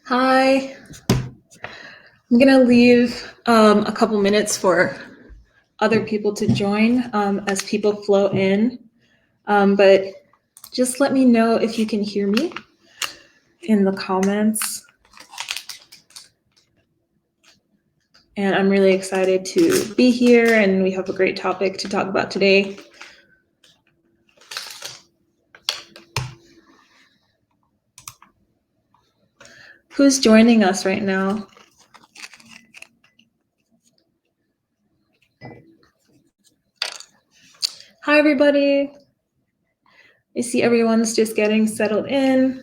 Hi, I'm gonna leave a couple minutes for other people to join as people flow in, but just let me know if you can hear me in the comments. And I'm really excited to be here, and we have a great topic to talk about today. Who's joining us right now? Hi, everybody. I see everyone's just getting settled in.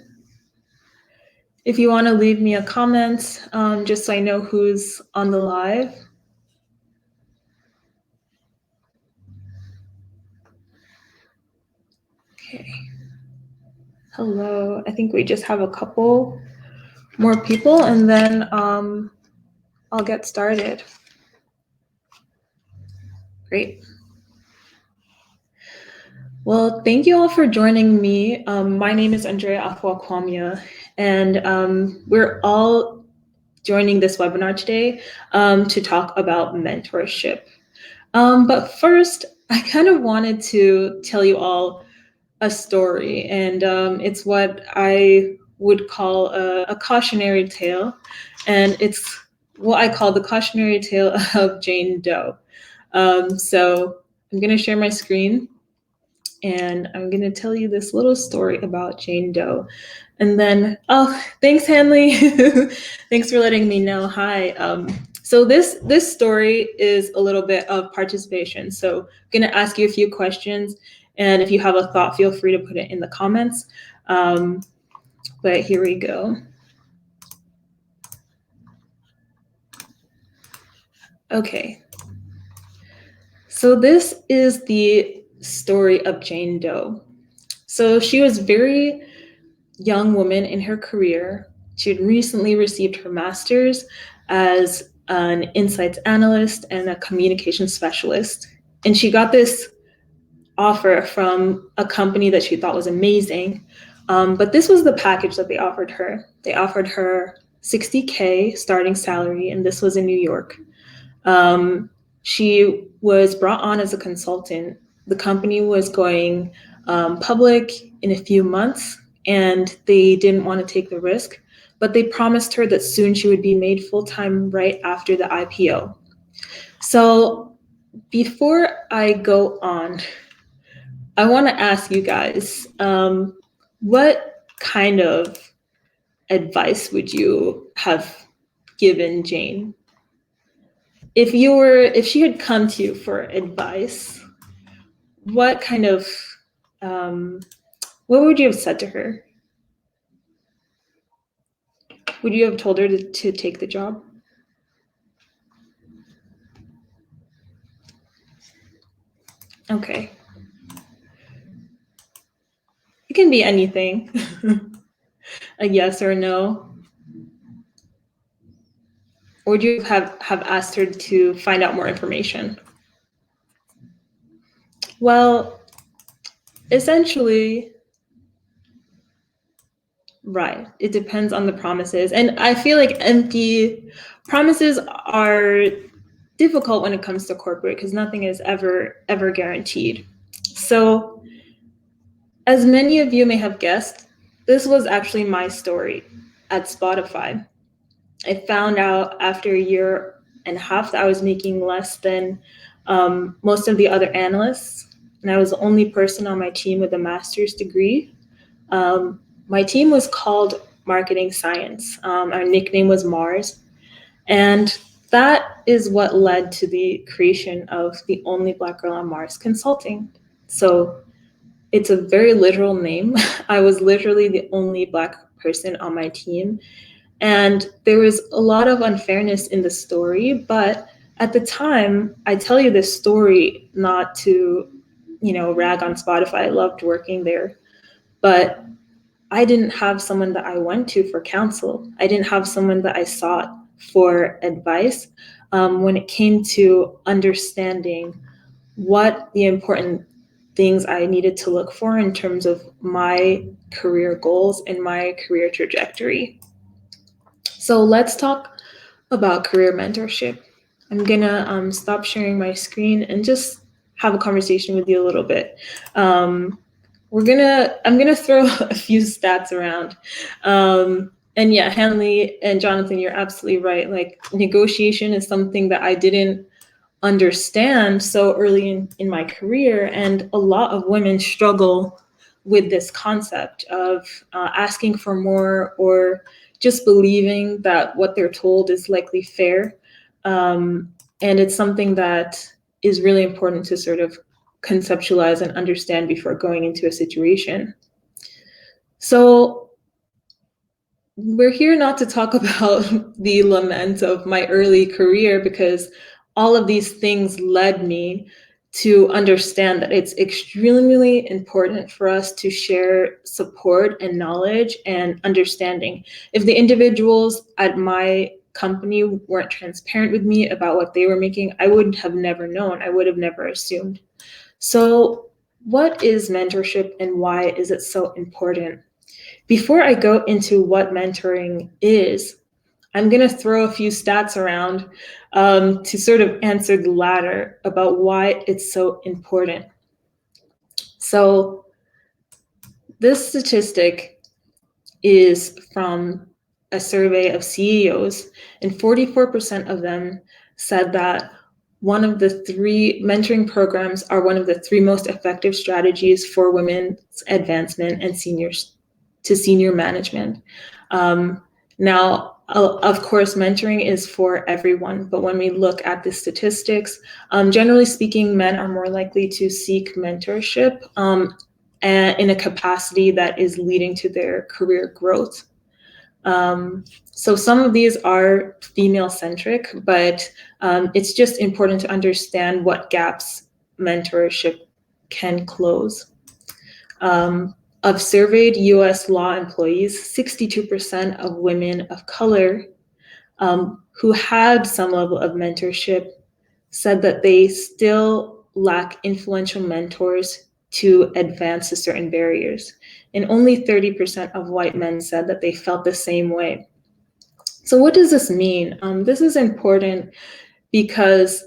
If you want to leave me a comment, just so I know who's on the live. Okay. Hello. I think we just have a couple more people and then I'll get started. Great. Well, thank you all for joining me. My name is Andrea Afua-Kwamia, and we're all joining this webinar today to talk about mentorship. But first, I kind of wanted to tell you all a story, and it's what I would call a cautionary tale, and it's what I call the cautionary tale of Jane Doe. So I'm going to share my screen, and I'm going to tell you this little story about Jane Doe. And then, thanks, Hanley. Thanks for letting me know. Hi. So this story is a little bit of participation. So I'm going to ask you a few questions, and if you have a thought, feel free to put it in the comments. But here we go. Okay. So this is the story of Jane Doe. So she was a very young woman in her career. She had recently received her master's as an insights analyst and a communication specialist. And she got this offer from a company that she thought was amazing. But this was the package that they offered her. They offered her $60K starting salary, and this was in New York. She was brought on as a consultant. The company was going public in a few months, and they didn't want to take the risk, but they promised her that soon she would be made full-time right after the IPO. So before I go on, I want to ask you guys, what kind of advice would you have given Jane? If she had come to you for advice, what kind of, what would you have said to her? Would you have told her to take the job? Okay. It can be anything. A yes or a no. Or would you have asked her to find out more information? Well, essentially, right. It depends on the promises. And I feel like empty promises are difficult when it comes to corporate because nothing is ever guaranteed. So, as many of you may have guessed, this was actually my story at Spotify. I found out after a year and a half that I was making less than most of the other analysts, and I was the only person on my team with a master's degree. My team was called Marketing Science. Our nickname was Mars, and that is what led to the creation of the only Black girl on Mars consulting. So it's a very literal name. I was literally the only Black person on my team. And there was a lot of unfairness in the story, but at the time, I tell you this story not to, rag on Spotify. I loved working there, but I didn't have someone that I went to for counsel. I didn't have someone that I sought for advice when it came to understanding what the important things I needed to look for in terms of my career goals and my career trajectory. So let's talk about career mentorship. I'm gonna stop sharing my screen and just have a conversation with you a little bit. I'm gonna throw a few stats around. And yeah, Hanley and Jonathan, you're absolutely right. Like, negotiation is something that I didn't understand so early in my career, and a lot of women struggle with this concept of asking for more, or just believing that what they're told is likely fair. And it's something that is really important to sort of conceptualize and understand before going into a situation. So we're here not to talk about the lament of my early career, because all of these things led me to understand that it's extremely important for us to share support and knowledge and understanding. If the individuals at my company weren't transparent with me about what they were making, I would have never known. I would have never assumed. So, what is mentorship and why is it so important? Before I go into what mentoring is, I'm going to throw a few stats around to sort of answer the latter about why it's so important. So, this statistic is from a survey of CEOs, and 44% of them said that one of the three mentoring programs are one of the three most effective strategies for women's advancement and senior management. Now, of course, mentoring is for everyone, but when we look at the statistics, generally speaking, men are more likely to seek mentorship in a capacity that is leading to their career growth. So some of these are female-centric, but it's just important to understand what gaps mentorship can close. Of surveyed US law employees, 62% of women of color who had some level of mentorship said that they still lack influential mentors to advance to certain barriers. And only 30% of white men said that they felt the same way. So what does this mean? This is important because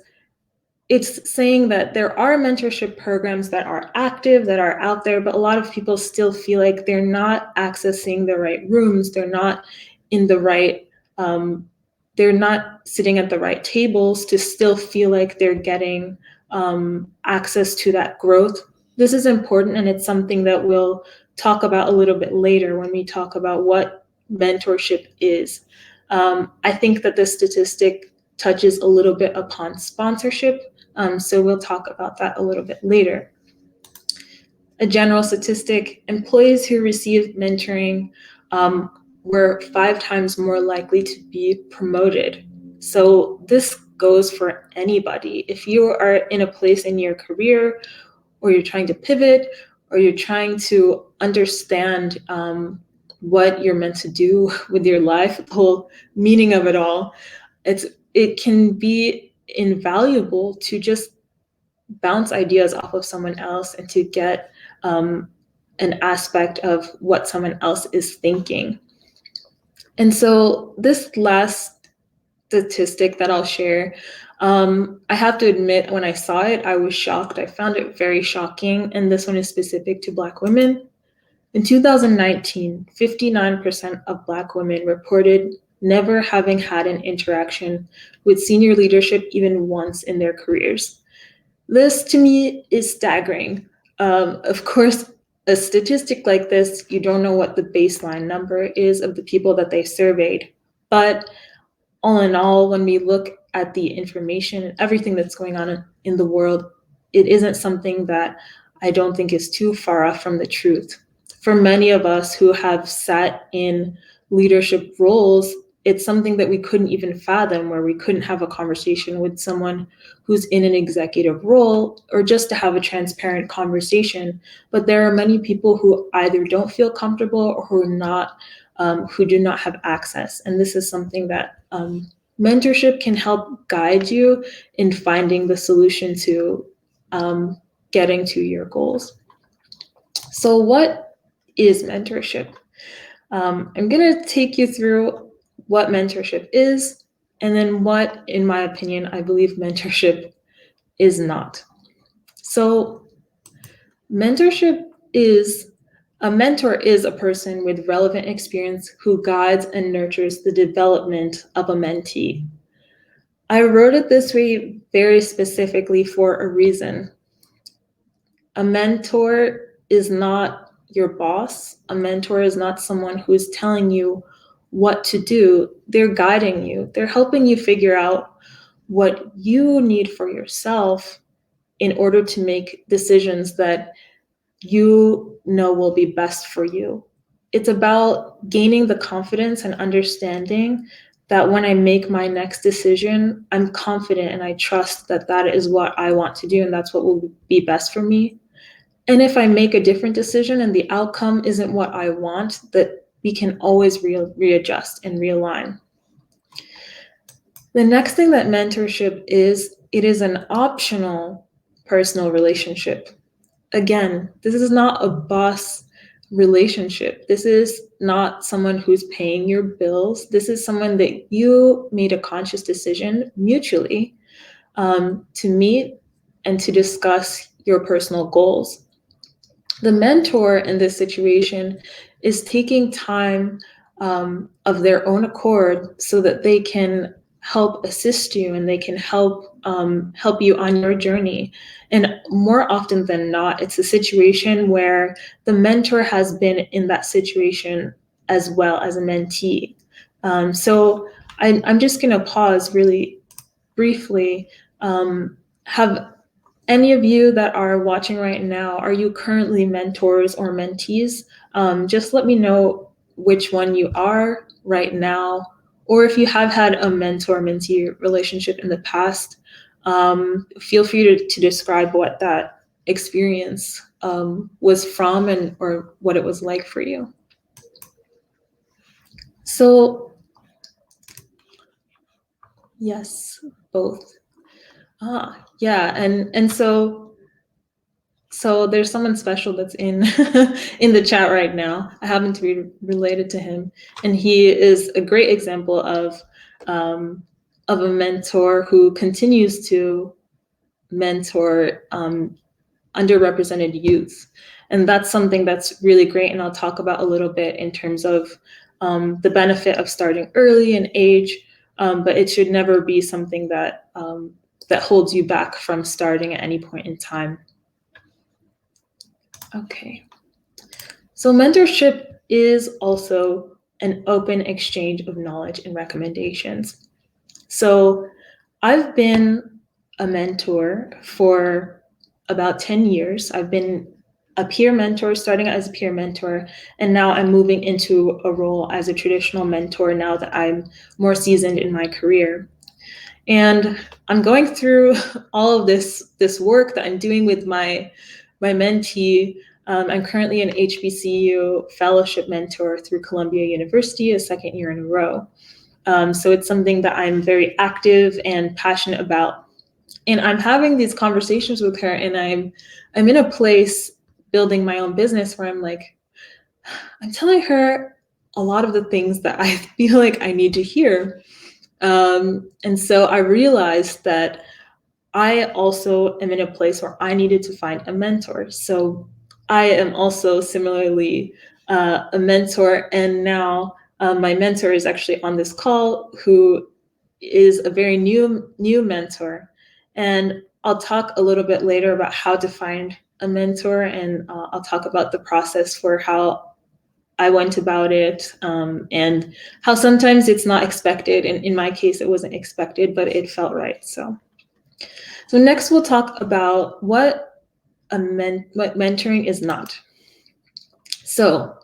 it's saying that there are mentorship programs that are active, that are out there, but a lot of people still feel like they're not accessing the right rooms, they're not in the right, they're not sitting at the right tables to still feel like they're getting access to that growth. This is important, and it's something that we'll talk about a little bit later when we talk about what mentorship is. I think that this statistic touches a little bit upon sponsorship, so we'll talk about that a little bit later. A general statistic, employees who received mentoring were 5 times more likely to be promoted. So this goes for anybody. If you are in a place in your career, or you're trying to pivot, or you're trying to understand what you're meant to do with your life, the whole meaning of it all, it can be invaluable to just bounce ideas off of someone else and to get an aspect of what someone else is thinking. And so this last statistic that I'll share, I have to admit, when I saw it, I was shocked. I found it very shocking, and this one is specific to Black women. In 2019, 59% of Black women reported never having had an interaction with senior leadership even once in their careers. This, to me, is staggering. Of course, a statistic like this, you don't know what the baseline number is of the people that they surveyed. But all in all, when we look at the information and everything that's going on in the world, it isn't something that I don't think is too far off from the truth. For many of us who have sat in leadership roles, it's something that we couldn't even fathom, where we couldn't have a conversation with someone who's in an executive role, or just to have a transparent conversation. But there are many people who either don't feel comfortable or who do not have access. And this is something that mentorship can help guide you in finding the solution to getting to your goals. So what is mentorship? I'm going to take you through what mentorship is, and then what, in my opinion, I believe mentorship is not. So mentorship is, a mentor is a person with relevant experience who guides and nurtures the development of a mentee. I wrote it this way very specifically for a reason. A mentor is not your boss. A mentor is not someone who's telling you what to do. They're guiding you. They're helping you figure out what you need for yourself in order to make decisions that you know will be best for you. It's about gaining the confidence and understanding that when I make my next decision, I'm confident and I trust that that is what I want to do and that's what will be best for me. And if I make a different decision and the outcome isn't what I want, that we can always readjust and realign. The next thing that mentorship is, it is an optional personal relationship. Again, this is not a boss relationship. This is not someone who's paying your bills. This is someone that you made a conscious decision mutually to meet and to discuss your personal goals. The mentor in this situation is taking time of their own accord so that they can help assist you and they can help you on your journey. And more often than not, it's a situation where the mentor has been in that situation as well as a mentee. So I'm just going to pause really briefly. Have any of you that are watching right now, are you currently mentors or mentees? Just let me know which one you are right now, or if you have had a mentor-mentee relationship in the past, feel free to describe what that experience was from and or what it was like for you. So, yes, both. Yeah, and so there's someone special that's in in the chat right now. I happen to be related to him, and he is a great example of a mentor who continues to mentor underrepresented youth, and that's something that's really great. And I'll talk about a little bit in terms of the benefit of starting early in age, but it should never be something that that holds you back from starting at any point in time. Okay. So mentorship is also an open exchange of knowledge and recommendations. So I've been a mentor for about 10 years. I've been a peer mentor, starting as a peer mentor, and now I'm moving into a role as a traditional mentor now that I'm more seasoned in my career. And I'm going through all of this work that I'm doing with my mentee. I'm currently an HBCU fellowship mentor through Columbia University, a second year in a row. So it's something that I'm very active and passionate about. And I'm having these conversations with her, and I'm in a place building my own business where I'm like, I'm telling her a lot of the things that I feel like I need to hear. And so I realized that I also am in a place where I needed to find a mentor. So I am also similarly a mentor, and now my mentor is actually on this call, who is a very new mentor. And I'll talk a little bit later about how to find a mentor, and I'll talk about the process for how I went about it, and how sometimes it's not expected. And in my case, it wasn't expected, but it felt right. So next we'll talk about what mentoring is not. So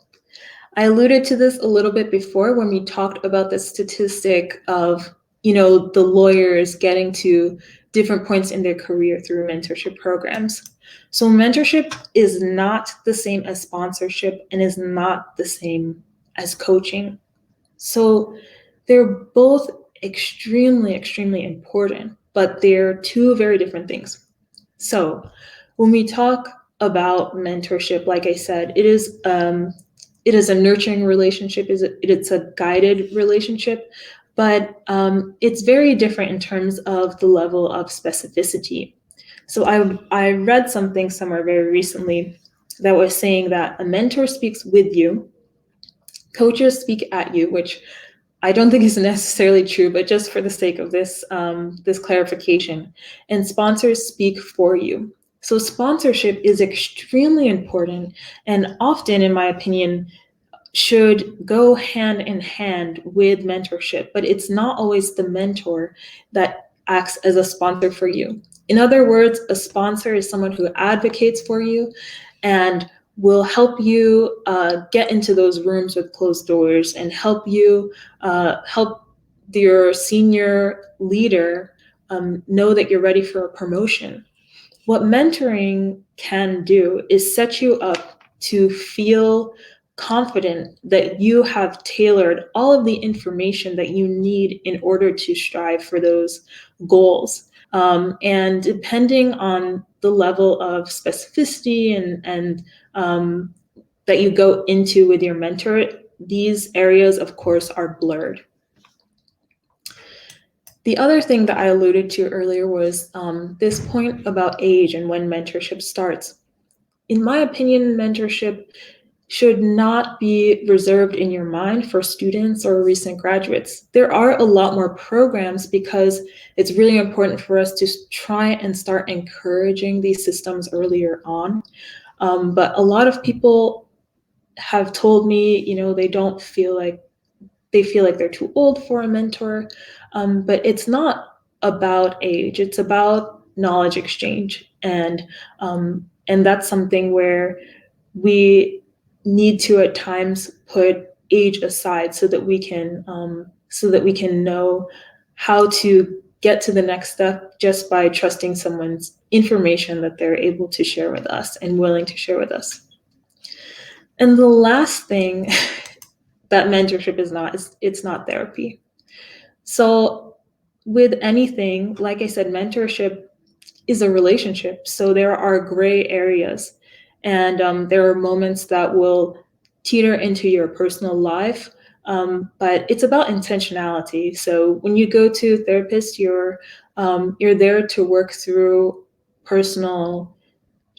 I alluded to this a little bit before when we talked about the statistic of, the lawyers getting to different points in their career through mentorship programs. So mentorship is not the same as sponsorship and is not the same as coaching. So they're both extremely, extremely important, but they're two very different things. So when we talk about mentorship, like I said, it is it is a nurturing relationship, it's a guided relationship, but it's very different in terms of the level of specificity. So I read something somewhere very recently that was saying that a mentor speaks with you, coaches speak at you, which I don't think is necessarily true, but just for the sake of this clarification, and sponsors speak for you. So sponsorship is extremely important, and often, in my opinion, should go hand in hand with mentorship, but it's not always the mentor that acts as a sponsor for you. In other words, a sponsor is someone who advocates for you and will help you get into those rooms with closed doors and help you help your senior leader know that you're ready for a promotion. What mentoring can do is set you up to feel confident that you have tailored all of the information that you need in order to strive for those goals. And depending on the level of specificity and that you go into with your mentor, these areas, of course, are blurred. The other thing that I alluded to earlier was this point about age and when mentorship starts. In my opinion, mentorship should not be reserved in your mind for students or recent graduates. There are a lot more programs because it's really important for us to try and start encouraging these systems earlier on. But a lot of people have told me, they feel like they're too old for a mentor. But it's not about age, it's about knowledge exchange. And that's something where we need to at times put age aside so that we can know how to get to the next step just by trusting someone's information that they're able to share with us and willing to share with us. And the last thing that mentorship is not, it's not therapy. So with anything, like I said, mentorship is a relationship. So there are gray areas, and there are moments that will teeter into your personal life. But it's about intentionality. So when you go to a therapist, you're there to work through personal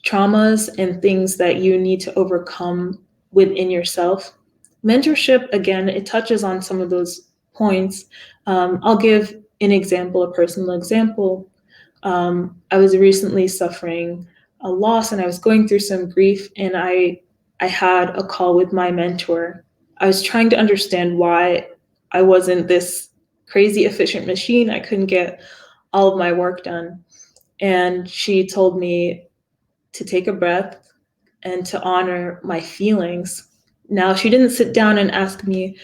traumas and things that you need to overcome within yourself. Mentorship, again, it touches on some of those points. I'll give an example, a personal example. I was recently suffering a loss and I was going through some grief, and I had a call with my mentor. I was trying to understand why I wasn't this crazy efficient machine. I couldn't get all of my work done. And she told me to take a breath and to honor my feelings. Now, she didn't sit down and ask me,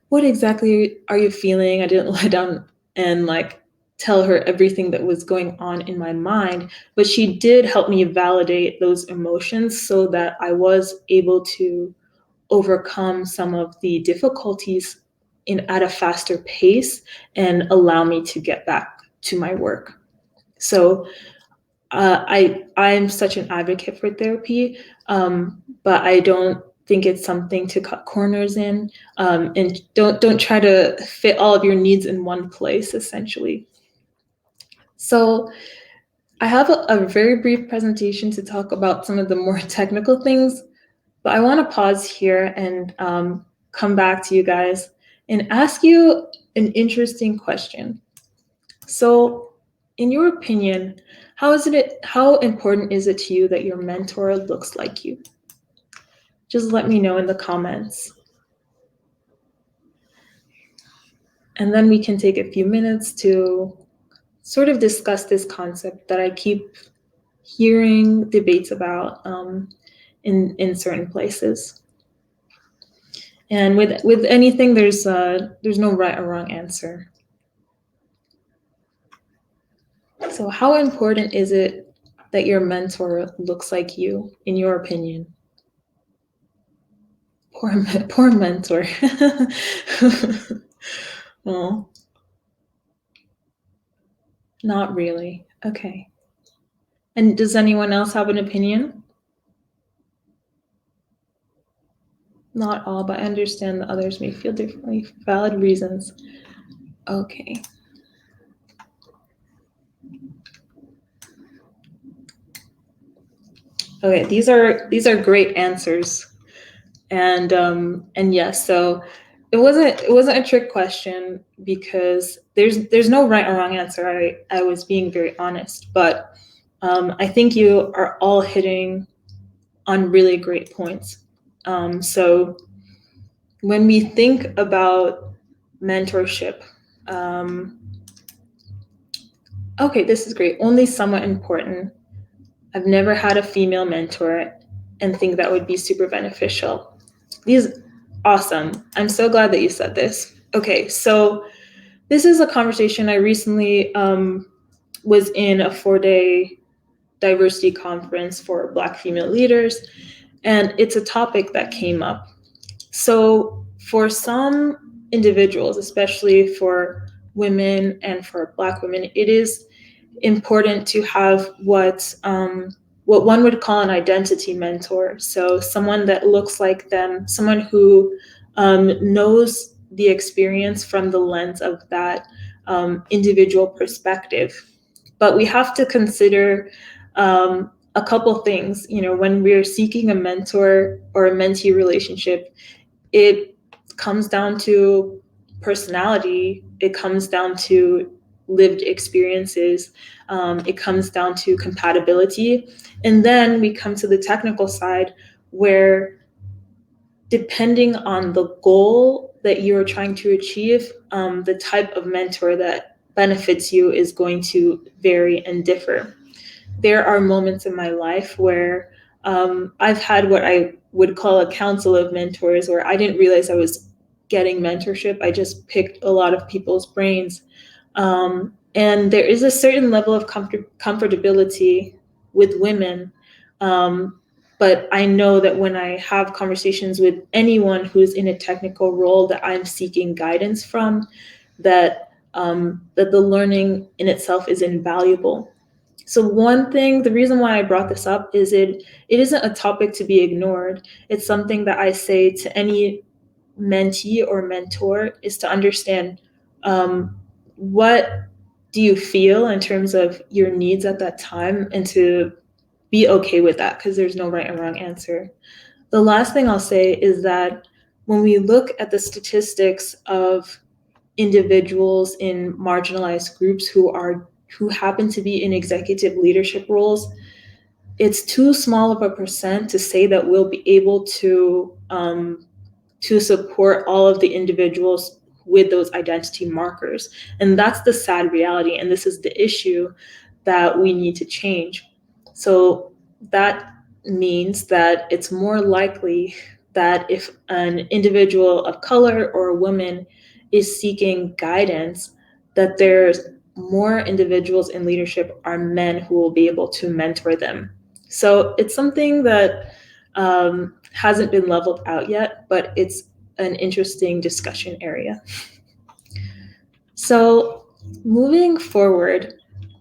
what exactly are you feeling? I didn't lie down and tell her everything that was going on in my mind, but she did help me validate those emotions so that I was able to overcome some of the difficulties at a faster pace and allow me to get back to my work. So I'm such an advocate for therapy, but I don't think it's something to cut corners in, and don't try to fit all of your needs in one place, essentially. So I have a very brief presentation to talk about some of the more technical things, but I want to pause here and come back to you guys and ask you an interesting question. So, in your opinion, how important is it to you that your mentor looks like you? Just let me know in the comments. And then we can take a few minutes to sort of discuss this concept that I keep hearing debates about in certain places. And with anything, there's no right or wrong answer. So how important is it that your mentor looks like you, in your opinion? Poor mentor. Well, not really. Okay. And does anyone else have an opinion? Not all, but I understand that others may feel differently for valid reasons. Okay. Okay, these are great answers. And yes, so it wasn't a trick question because there's no right or wrong answer. I was being very honest, but I think you are all hitting on really great points. So when we think about mentorship, okay, this is great. Only somewhat important. I've never had a female mentor and think that would be super beneficial. These awesome. I'm so glad that you said this. Okay, so this is a conversation I recently was in a 4-day diversity conference for Black female leaders, and it's a topic that came up. So for some individuals, especially for women and for Black women, it is important to have what one would call an identity mentor. So someone that looks like them, someone who knows the experience from the lens of that individual perspective. But we have to consider a couple things. You know, when we're seeking a mentor or a mentee relationship, it comes down to personality. It comes down to lived experiences. It comes down to compatibility. And then we come to the technical side where, depending on the goal that you're trying to achieve, the type of mentor that benefits you is going to vary and differ. There are moments in my life where I've had what I would call a council of mentors, where I didn't realize I was getting mentorship. I just picked a lot of people's brains. And there is a certain level of comfortability with women. But I know that when I have conversations with anyone who's in a technical role that I'm seeking guidance from, that the learning in itself is invaluable. So one thing, the reason why I brought this up is it isn't a topic to be ignored. It's something that I say to any mentee or mentor, is to understand what do you feel in terms of your needs at that time, and to be okay with that, because there's no right and wrong answer. The last thing I'll say is that when we look at the statistics of individuals in marginalized groups who happen to be in executive leadership roles, it's too small of a percent to say that we'll be able to support all of the individuals with those identity markers. And that's the sad reality. And this is the issue that we need to change. So that means that it's more likely that if an individual of color or a woman is seeking guidance, that there's more individuals in leadership are men who will be able to mentor them. So it's something that hasn't been leveled out yet, but it's an interesting discussion area. So moving forward,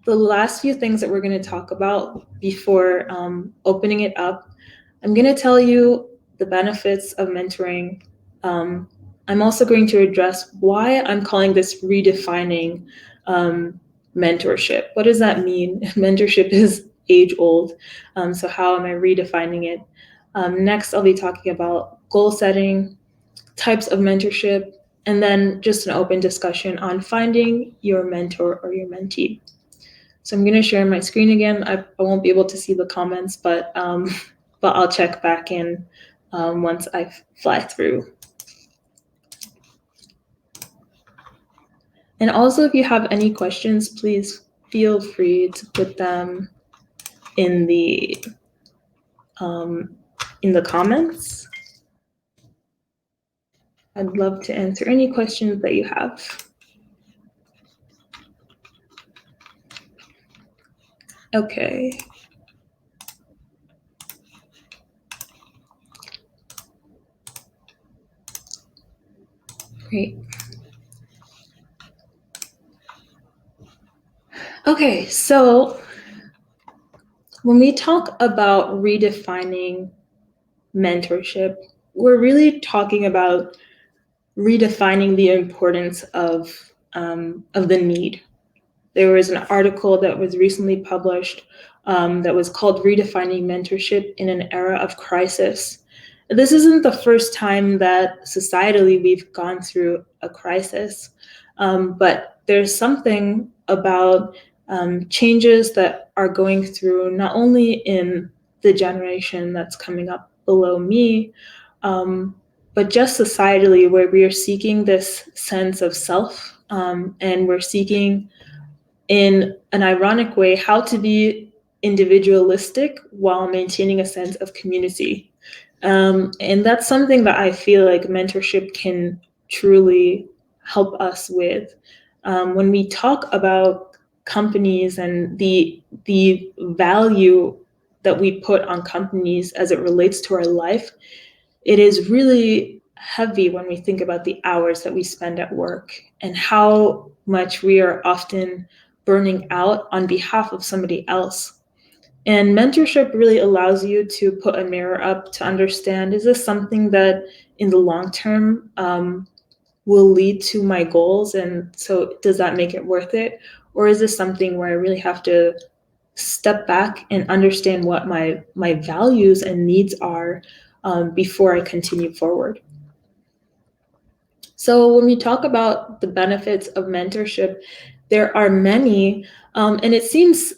the last few things that we're going to talk about before opening it up, I'm going to tell you the benefits of mentoring. I'm also going to address why I'm calling this redefining mentorship. What does that mean? Mentorship is age old. So how am I redefining it? Next, I'll be talking about goal setting, types of mentorship, and then just an open discussion on finding your mentor or your mentee. So I'm going to share my screen again. I won't be able to see the comments, but I'll check back in once I fly through. And also, if you have any questions, please feel free to put them in the comments. I'd love to answer any questions that you have. Okay. Great. Okay, so when we talk about redefining mentorship, we're really talking about redefining the importance of the need. There was an article that was recently published that was called Redefining Mentorship in an Era of Crisis. This isn't the first time that societally we've gone through a crisis, but there's something about changes that are going through not only in the generation that's coming up below me, but just societally, where we are seeking this sense of self, and we're seeking, in an ironic way, how to be individualistic while maintaining a sense of community. And that's something that I feel like mentorship can truly help us with. When we talk about companies and the value that we put on companies as it relates to our life, it is really heavy when we think about the hours that we spend at work and how much we are often burning out on behalf of somebody else. And mentorship really allows you to put a mirror up to understand, is this something that in the long term will lead to my goals? And so does that make it worth it? Or is this something where I really have to step back and understand what my values and needs are before I continue forward? So when we talk about the benefits of mentorship, there are many, and it seems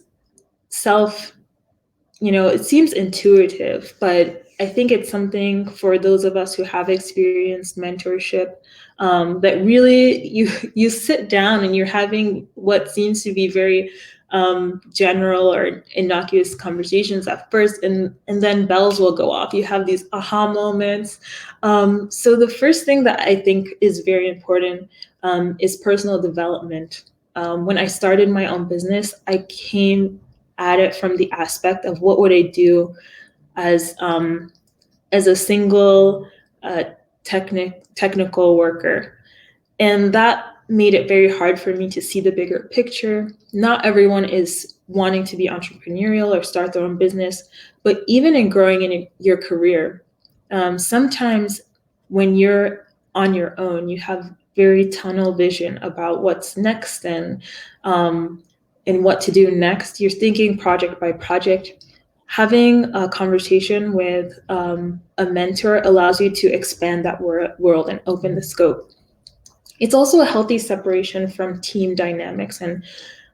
it seems intuitive, but I think it's something for those of us who have experienced mentorship, that really you sit down and you're having what seems to be very general or innocuous conversations at first, and then bells will go off. You have these aha moments. So the first thing that I think is very important is personal development. When I started my own business, I came at it from the aspect of what would I do as a single technical worker. And that made it very hard for me to see the bigger picture. Not everyone is wanting to be entrepreneurial or start their own business, but even in growing in your career, sometimes when you're on your own, you have very tunnel vision about what's next and what to do next. You're thinking project by project. Having a conversation with a mentor allows you to expand that world and open the scope. It's also a healthy separation from team dynamics. And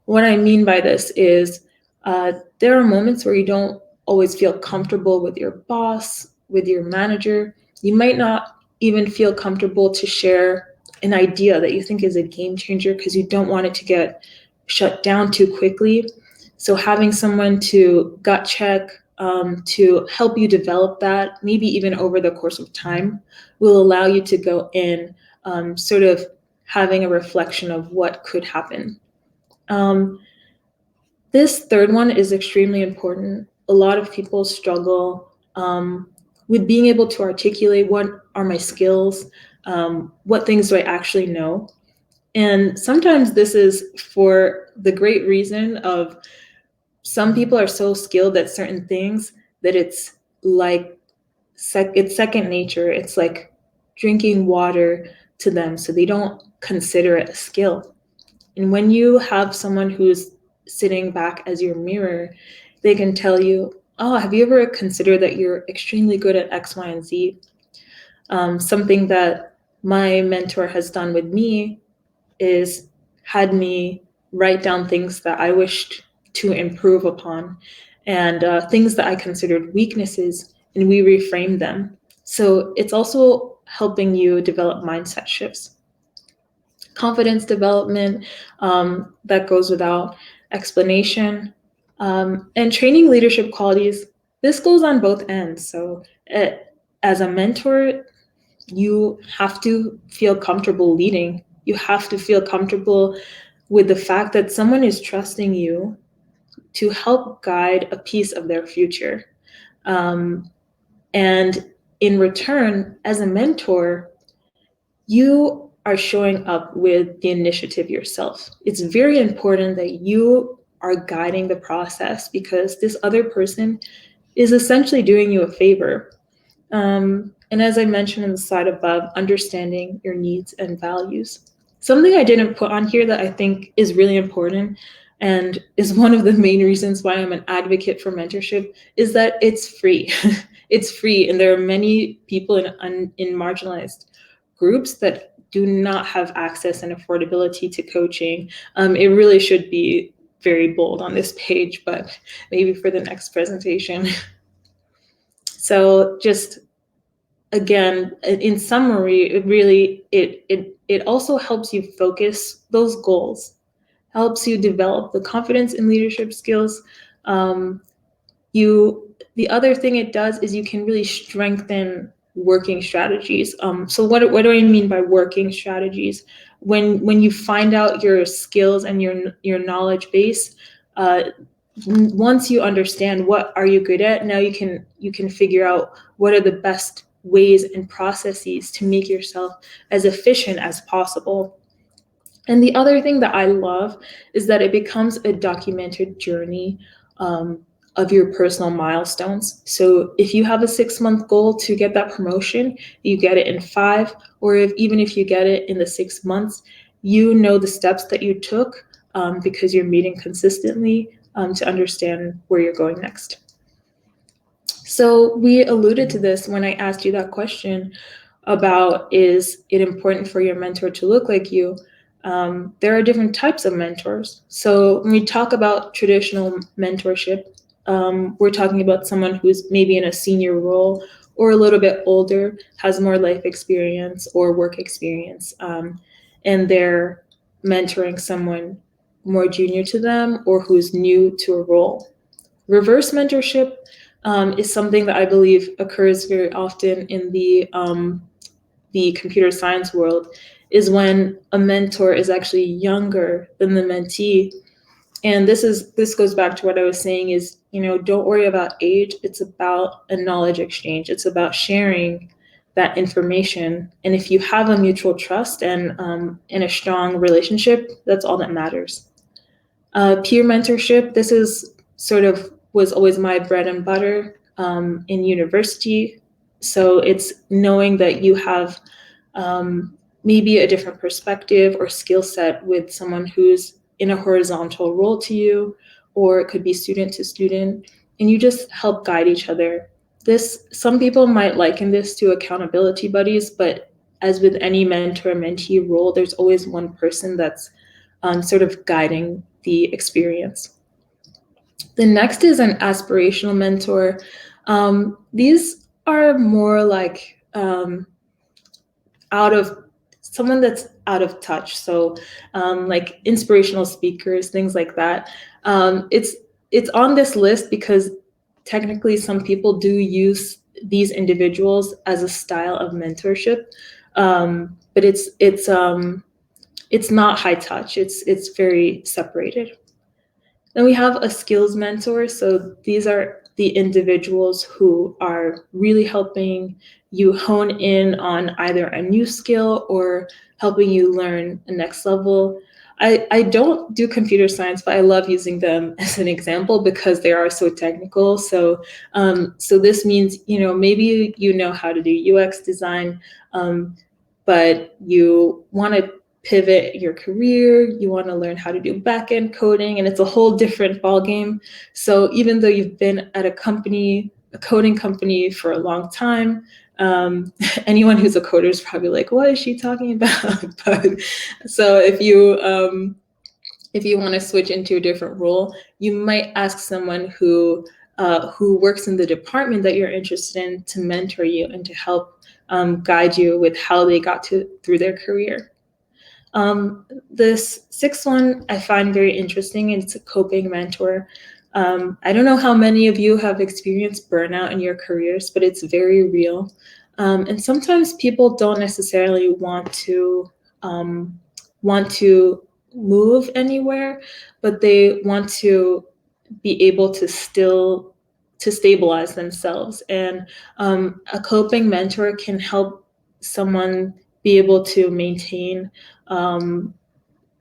what I mean by this is there are moments where you don't always feel comfortable with your boss, with your manager. You might not even feel comfortable to share an idea that you think is a game changer because you don't want it to get shut down too quickly. So having someone to gut check, to help you develop that, maybe even over the course of time, will allow you to go in sort of having a reflection of what could happen. This third one is extremely important. A lot of people struggle with being able to articulate what are my skills, what things do I actually know. And sometimes this is for the great reason of some people are so skilled at certain things that it's like it's second nature. It's like drinking water to them, so they don't consider it a skill. And when you have someone who's sitting back as your mirror, they can tell you, oh, have you ever considered that you're extremely good at X, Y, and Z? Something that my mentor has done with me is had me write down things that I wished to improve upon and things that I considered weaknesses, and we reframed them. So it's also helping you develop mindset shifts. Confidence development, that goes without explanation, and training leadership qualities. This goes on both ends. So as a mentor, you have to feel comfortable leading. You have to feel comfortable with the fact that someone is trusting you to help guide a piece of their future. And in return, as a mentor, you are showing up with the initiative yourself. It's very important that you are guiding the process because this other person is essentially doing you a favor. And as I mentioned in the slide above, understanding your needs and values. Something I didn't put on here that I think is really important and is one of the main reasons why I'm an advocate for mentorship is that it's free. It's free, and there are many people in marginalized groups that do not have access and affordability to coaching. It really should be very bold on this page, but maybe for the next presentation. So just again, in summary, it also helps you focus those goals, helps you develop the confidence in leadership skills. The other thing it does is you can really strengthen working strategies. So what do I mean by working strategies? When you find out your skills and your knowledge base, once you understand what are you good at, now you can figure out what are the best ways and processes to make yourself as efficient as possible. And the other thing that I love is that it becomes a documented journey of your personal milestones. So if you have a 6-month goal to get that promotion, you get it in 5, or even if you get it in the 6 months, you know the steps that you took because you're meeting consistently to understand where you're going next. So we alluded to this when I asked you that question about, is it important for your mentor to look like you? There are different types of mentors. So when we talk about traditional mentorship, we're talking about someone who's maybe in a senior role or a little bit older, has more life experience or work experience, and they're mentoring someone more junior to them or who's new to a role. Reverse mentorship is something that I believe occurs very often in the computer science world, is when a mentor is actually younger than the mentee. And this goes back to what I was saying is, don't worry about age. It's about a knowledge exchange. It's about sharing that information. And if you have a mutual trust and a strong relationship, that's all that matters. Peer mentorship, this is was always my bread and butter in university. So it's knowing that you have maybe a different perspective or skill set with someone who's in a horizontal role to you, or it could be student to student, and you just help guide each other. Some people might liken this to accountability buddies, but as with any mentor-mentee role, there's always one person that's sort of guiding the experience. The next is an aspirational mentor. These are more like someone that's out of touch. So like inspirational speakers, things like that. It's on this list because technically some people do use these individuals as a style of mentorship, but it's not high touch. It's very separated. Then we have a skills mentor. So these are the individuals who are really helping you hone in on either a new skill or helping you learn the next level. I don't do computer science, but I love using them as an example because they are so technical. So this means, maybe you know how to do UX design, but you want to pivot your career, you want to learn how to do back-end coding, and it's a whole different ballgame. So even though you've been at a coding company for a long time, anyone who's a coder is probably like, what is she talking about? But so if you want to switch into a different role, you might ask someone who works in the department that you're interested in to mentor you and to help guide you with how they got through their career. This sixth one I find very interesting, and it's a coping mentor. I don't know how many of you have experienced burnout in your careers, but it's very real. And sometimes people don't necessarily want to move anywhere, but they want to be able to stabilize themselves. And a coping mentor can help someone be able to maintain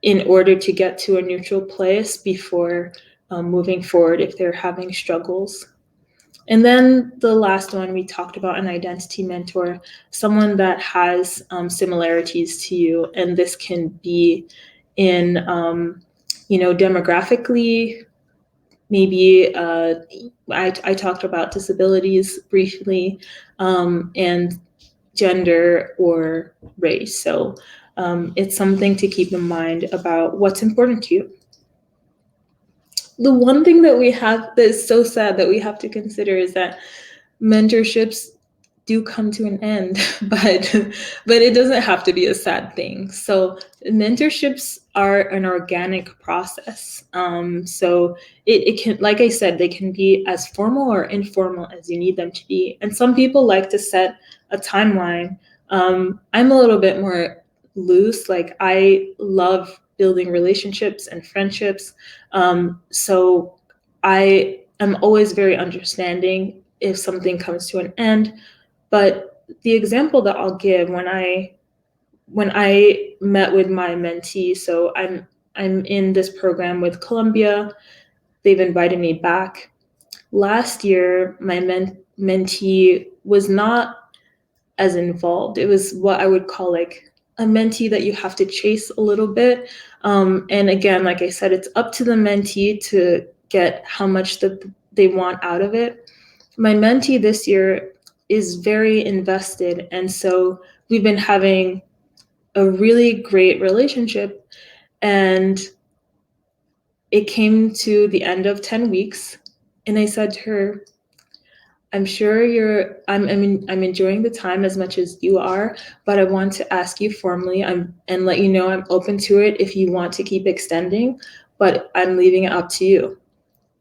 in order to get to a neutral place before moving forward if they're having struggles. And then the last one, we talked about an identity mentor, someone that has similarities to you. And this can be in, demographically, maybe I talked about disabilities briefly, and gender or race. So it's something to keep in mind about what's important to you. The one thing that is so sad that we have to consider is that mentorships do come to an end, but it doesn't have to be a sad thing. So mentorships are an organic process. So it can, like I said, they can be as formal or informal as you need them to be. And some people like to set a timeline. I'm a little bit more loose. Like, I love building relationships and friendships. So I am always very understanding if something comes to an end. But the example that I'll give, when I met with my mentee, so I'm in this program with Columbia. They've invited me back. Last year, my mentee was not as involved. It was what I would call like a mentee that you have to chase a little bit. And again, like I said, it's up to the mentee to get how much they want out of it. My mentee this year is very invested. And so we've been having a really great relationship. And it came to the end of 10 weeks. And I said to her, I'm sure I'm enjoying the time as much as you are, but I want to ask you formally and let you know I'm open to it if you want to keep extending, but I'm leaving it up to you.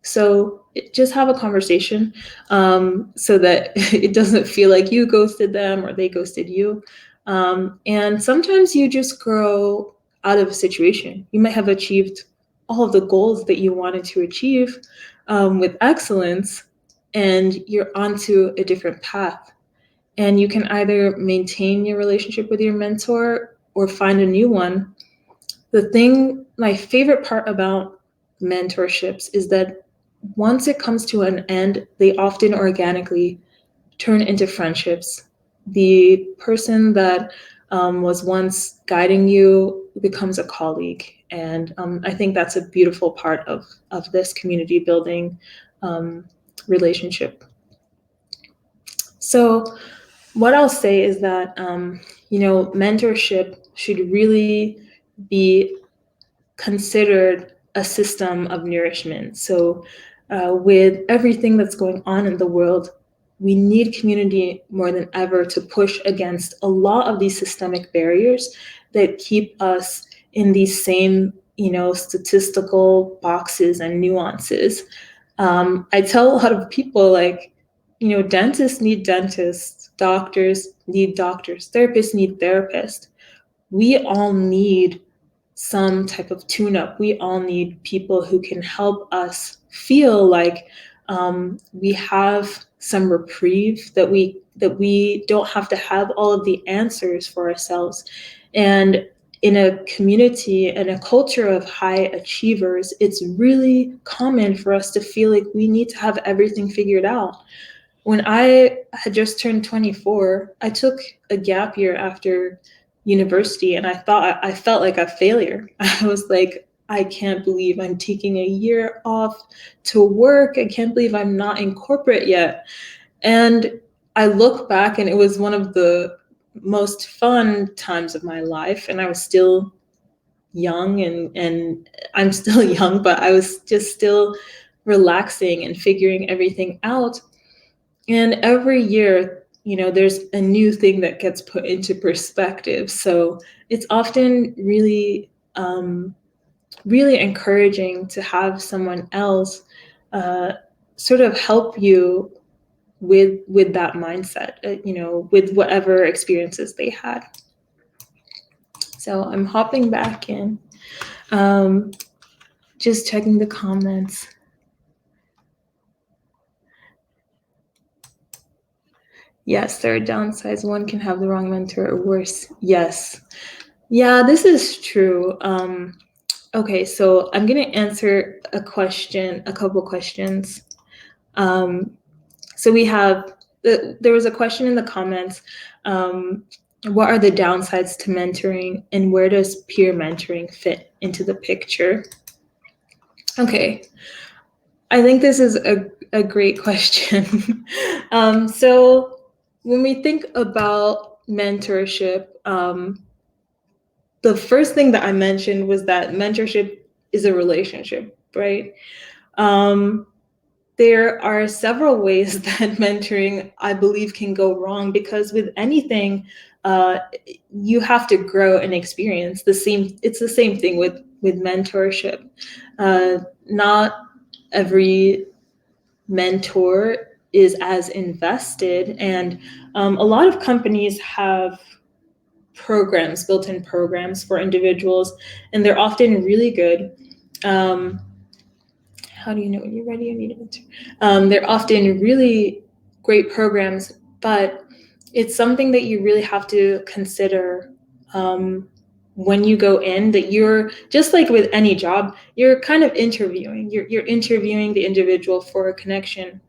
So just have a conversation, so that it doesn't feel like you ghosted them or they ghosted you. And sometimes you just grow out of a situation. You might have achieved all of the goals that you wanted to achieve, with excellence, and you're onto a different path. And you can either maintain your relationship with your mentor or find a new one. My favorite part about mentorships is that once it comes to an end, they often organically turn into friendships. The person that was once guiding you becomes a colleague. And I think that's a beautiful part of this community building relationship. So what I'll say is that, mentorship should really be considered a system of nourishment. So with everything that's going on in the world, we need community more than ever to push against a lot of these systemic barriers that keep us in these same, statistical boxes and nuances. I tell a lot of people, like, dentists need dentists, doctors need doctors, therapists need therapists. We all need some type of tune-up. We all need people who can help us feel like we have some reprieve, that we don't have to have all of the answers for ourselves. And in a community and a culture of high achievers, it's really common for us to feel like we need to have everything figured out. When I had just turned 24, I took a gap year after university, and I felt like a failure. I was like, I can't believe I'm taking a year off to work. I can't believe I'm not in corporate yet. And I look back, and it was one of the most fun times of my life. And I was still young, and I'm still young, but I was just still relaxing and figuring everything out. And every year, there's a new thing that gets put into perspective. So it's often really, really encouraging to have someone else sort of help you with that mindset, with whatever experiences they had. So I'm hopping back in, just checking the comments. Yes, there are downsides. One can have the wrong mentor or worse. Yes. Yeah, this is true. Okay, so I'm going to answer a couple questions. So we have, there was a question in the comments, what are the downsides to mentoring and where does peer mentoring fit into the picture? Okay, I think this is a great question. So when we think about mentorship, the first thing that I mentioned was that mentorship is a relationship, right? There are several ways that mentoring, I believe, can go wrong, because with anything, you have to grow and experience the same. It's the same thing with mentorship. Not every mentor is as invested, and a lot of companies have programs, built-in programs for individuals, and they're often really good. How do you know when you're ready? I need an answer. They're often really great programs, but it's something that you really have to consider when you go in, that you're, just like with any job, you're kind of interviewing. You're interviewing the individual for a connection.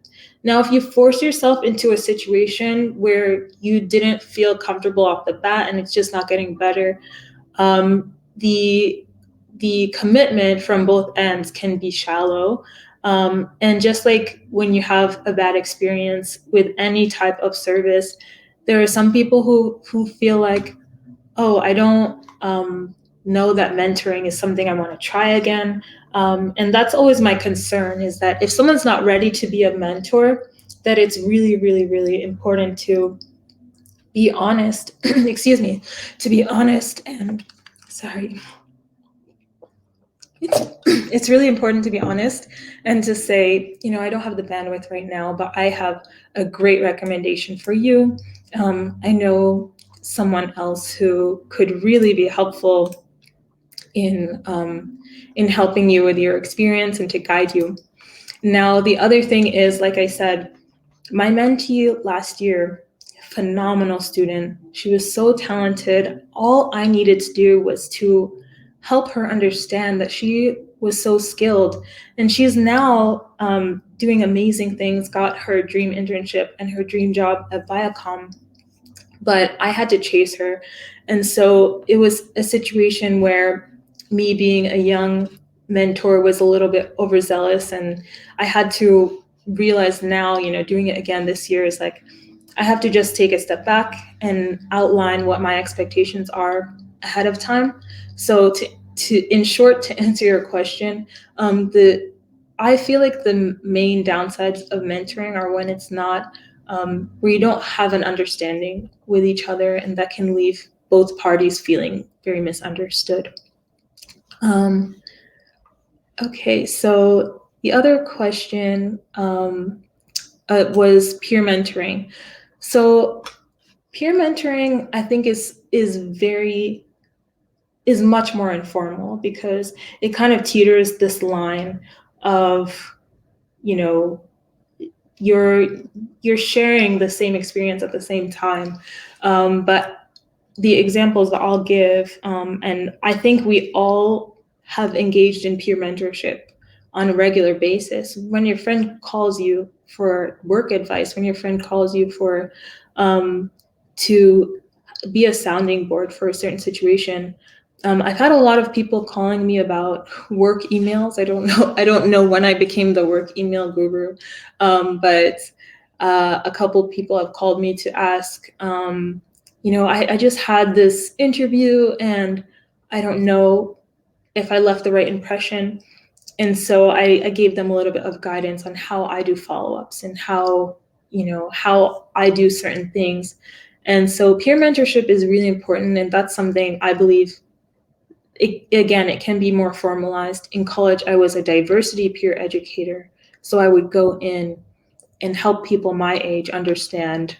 Now, if you force yourself into a situation where you didn't feel comfortable off the bat and it's just not getting better, the commitment from both ends can be shallow. And just like when you have a bad experience with any type of service, there are some people who feel like, oh, I don't know that mentoring is something I want to try again. And that's always my concern, is that if someone's not ready to be a mentor, that it's really, really, really important to be honest, excuse me, to be honest and, sorry. It's really important to be honest and to say, I don't have the bandwidth right now, but I have a great recommendation for you. I know someone else who could really be helpful in helping you with your experience and to guide you. Now, the other thing is, like I said, my mentee last year, phenomenal student. She was so talented. All I needed to do was to help her understand that she was so skilled. And she's now doing amazing things, got her dream internship and her dream job at Viacom. But I had to chase her. And so it was a situation where me being a young mentor was a little bit overzealous. And I had to realize now, doing it again this year is like, I have to just take a step back and outline what my expectations are ahead of time. So in short, to answer your question, I feel like the main downsides of mentoring are when it's not, where you don't have an understanding with each other, and that can leave both parties feeling very misunderstood. Okay, so the other question was peer mentoring. So peer mentoring, I think, is much more informal, because it kind of teeters this line of, you're sharing the same experience at the same time. But the examples that I'll give, and I think we all have engaged in peer mentorship on a regular basis. When your friend calls you for work advice, when your friend calls you for to be a sounding board for a certain situation. I've had a lot of people calling me about work emails. I don't know when I became the work email guru, but a couple people have called me to ask, I just had this interview and I don't know if I left the right impression. And so I gave them a little bit of guidance on how I do follow-ups and how I do certain things. And so peer mentorship is really important, and that's something I believe, it can be more formalized. In college, I was a diversity peer educator, so I would go in and help people my age understand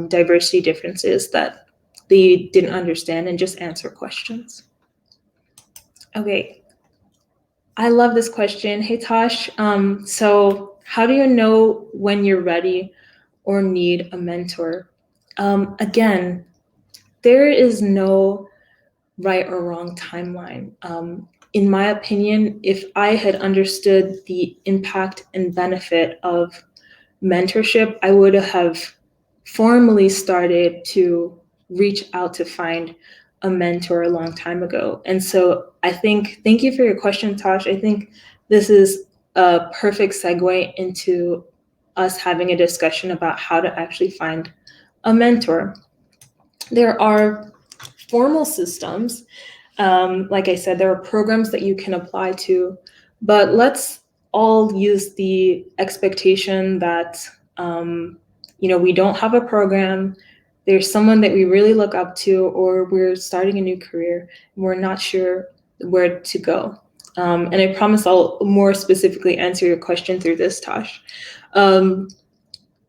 diversity differences that they didn't understand, and just answer questions. Okay, I love this question. Hey, Tosh. So how do you know when you're ready or need a mentor? Again, there is no right or wrong timeline. In my opinion, if I had understood the impact and benefit of mentorship, I would have formally started to reach out to find a mentor a long time ago. And so I think, thank you for your question, Tosh. I think this is a perfect segue into us having a discussion about how to actually find a mentor. There are formal systems. Like I said, there are programs that you can apply to, but let's all use the expectation that, we don't have a program. There's someone that we really look up to, or we're starting a new career and we're not sure where to go. And I promise I'll more specifically answer your question through this, Tosh.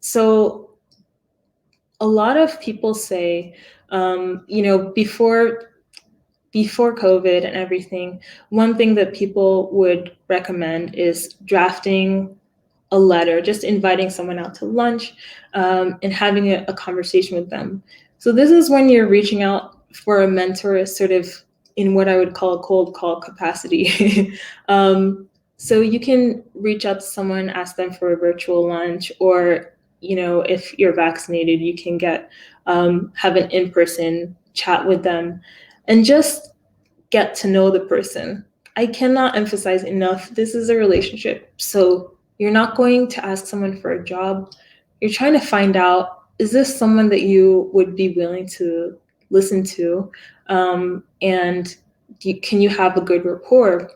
So a lot of people say, before COVID and everything, one thing that people would recommend is drafting a letter, just inviting someone out to lunch, and having a conversation with them. So this is when you're reaching out for a mentor, sort of in what I would call a cold call capacity. So you can reach out to someone, ask them for a virtual lunch, or if you're vaccinated, you can have an in-person chat with them, and just get to know the person. I cannot emphasize enough, this is a relationship. So you're not going to ask someone for a job. You're trying to find out, is this someone that you would be willing to listen to? And can you have a good rapport?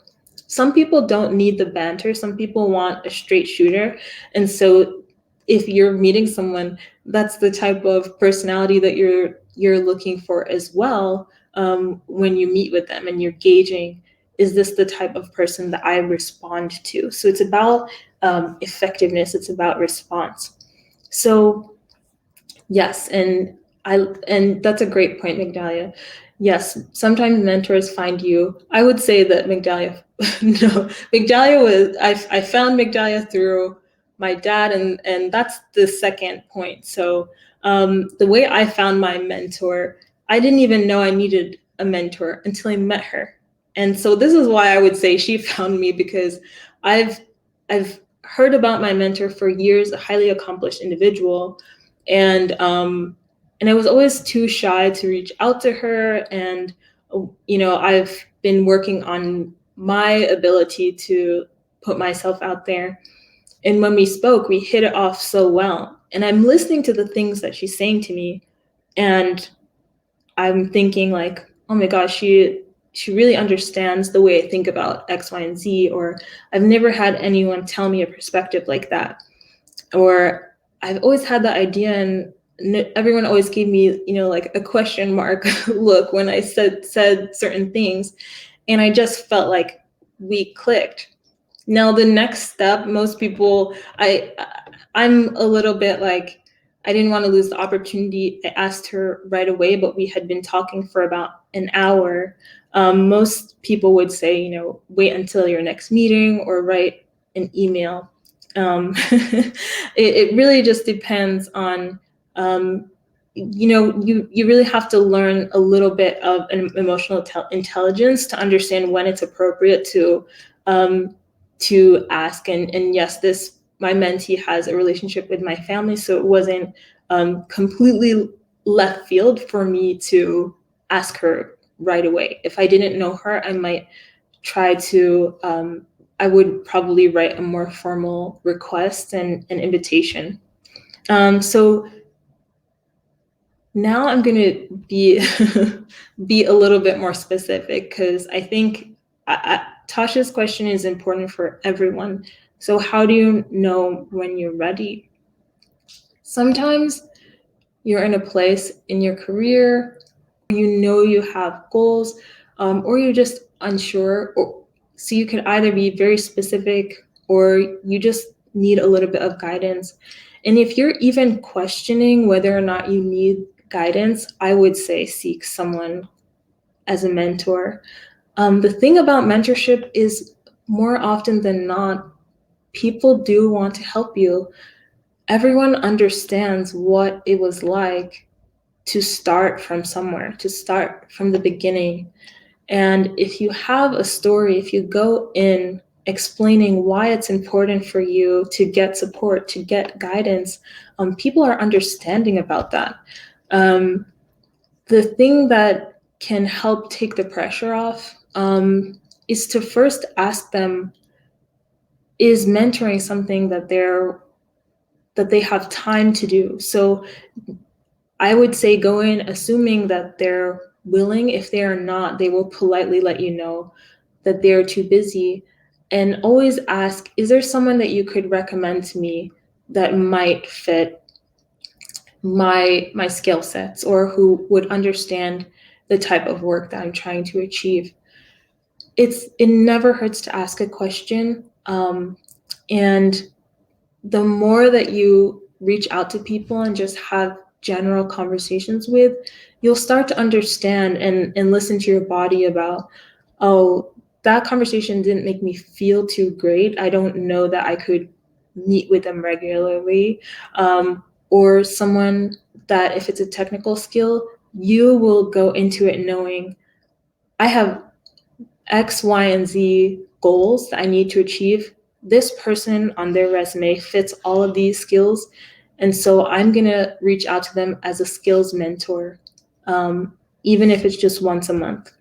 Some people don't need the banter. Some people want a straight shooter. And so if you're meeting someone, that's the type of personality that you're looking for as well. When you meet with them and you're gauging, is this the type of person that I respond to? So it's about effectiveness. It's about response. So yes, and that's a great point, Migdalia. Yes, sometimes mentors find you. I would say that Migdalia, no, Migdalia I found Migdalia through my dad, and that's the second point. So the way I found my mentor, I didn't even know I needed a mentor until I met her. And so this is why I would say she found me, because I've heard about my mentor for years, a highly accomplished individual, and I was always too shy to reach out to her. And I've been working on my ability to put myself out there. And when we spoke, we hit it off so well. And I'm listening to the things that she's saying to me, and I'm thinking like, oh my gosh, she really understands the way I think about X, Y, and Z, or I've never had anyone tell me a perspective like that. Or I've always had the idea, and everyone always gave me, like a question mark look when I said certain things. And I just felt like we clicked. Now, the next step, most people, I'm a little bit like, I didn't want to lose the opportunity. I asked her right away, but we had been talking for about an hour. Most people would say, wait until your next meeting or write an email. It really just depends on, you really have to learn a little bit of an emotional intelligence to understand when it's appropriate to ask. And yes, my mentee has a relationship with my family, so it wasn't completely left field for me to ask her right away. If I didn't know her, I might try to, I would probably write a more formal request and an invitation. So now I'm going to be a little bit more specific, because I think Tasha's question is important for everyone. So how do you know when you're ready? Sometimes you're in a place in your career, you have goals, or you're just unsure. So you can either be very specific, or you just need a little bit of guidance. And if you're even questioning whether or not you need guidance, I would say seek someone as a mentor. The thing about mentorship is, more often than not, people do want to help you. Everyone understands what it was like to start from somewhere, to start from the beginning. And if you have a story, if you go in explaining why it's important for you to get support, to get guidance, people are understanding about that. The thing that can help take the pressure off is to first ask them, is mentoring something that they have time to do? So I would say go in assuming that they're willing. If they are not, they will politely let you know that they're too busy. And always ask, is there someone that you could recommend to me that might fit my skill sets, or who would understand the type of work that I'm trying to achieve? It never hurts to ask a question. And the more that you reach out to people and just have general conversations with, you'll start to understand and listen to your body about, oh, that conversation didn't make me feel too great. I don't know that I could meet with them regularly. Or someone that, if it's a technical skill, you will go into it knowing I have X, Y, and Z goals that I need to achieve. This person on their resume fits all of these skills. And so I'm going to reach out to them as a skills mentor, even if it's just once a month.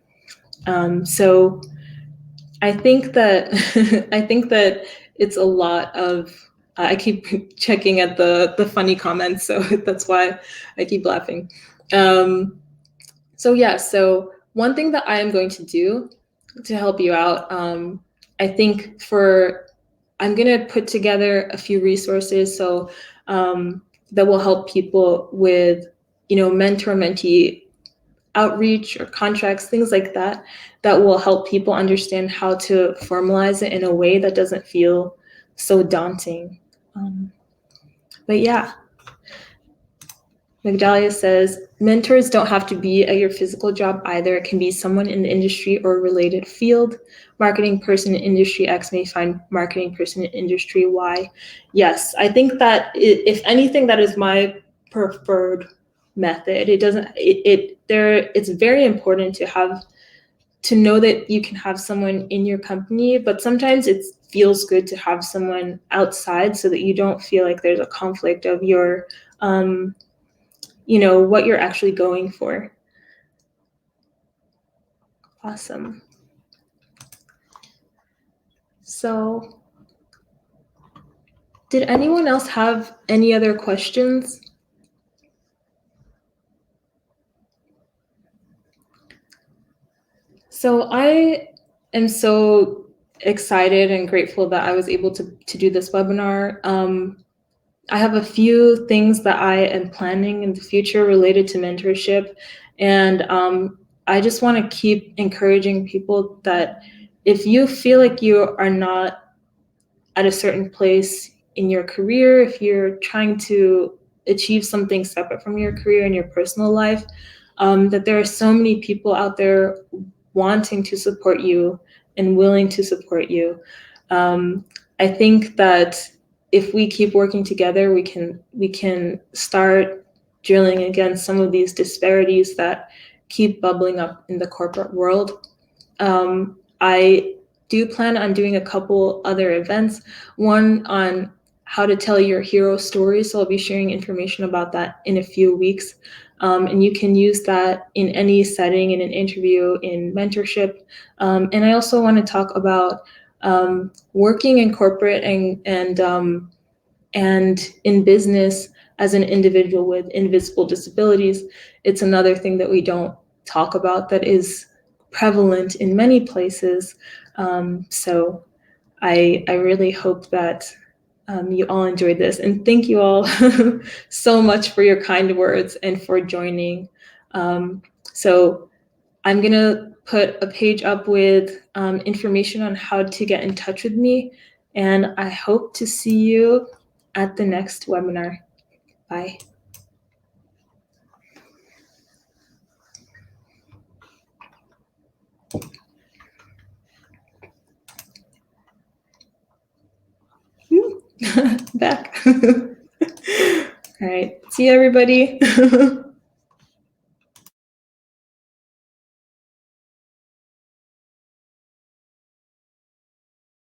So I think that I think that it's a lot of. I keep checking at the funny comments, so that's why I keep laughing. So one thing that I am going to do to help you out, I think I'm going to put together a few resources so that will help people with, mentor-mentee outreach or contracts, things like that, that will help people understand how to formalize it in a way that doesn't feel so daunting. But yeah. Magdalia says, mentors don't have to be at your physical job either. It can be someone in the industry or related field. Marketing person in industry X may find marketing person in industry Y. Yes, I think that if anything, that is my preferred method. It's very important to know that you can have someone in your company, but sometimes it feels good to have someone outside so that you don't feel like there's a conflict of your what you're actually going for. Awesome. So, did anyone else have any other questions? So I am so excited and grateful that I was able to do this webinar. I have a few things that I am planning in the future related to mentorship. And I just want to keep encouraging people that if you feel like you are not at a certain place in your career, if you're trying to achieve something separate from your career in your personal life, that there are so many people out there wanting to support you and willing to support you. I think that if we keep working together, we can start drilling against some of these disparities that keep bubbling up in the corporate world. I do plan on doing a couple other events, one on how to tell your hero story. So I'll be sharing information about that in a few weeks. And you can use that in any setting, in an interview, in mentorship. And I also want to talk about working in corporate and in business as an individual with invisible disabilities. It's another thing that we don't talk about that is prevalent in many places. So I really hope that you all enjoyed this, and thank you all so much for your kind words and for joining. So I'm gonna put a page up with information on how to get in touch with me, and I hope to see you at the next webinar. Bye. Back. All right. See you, everybody.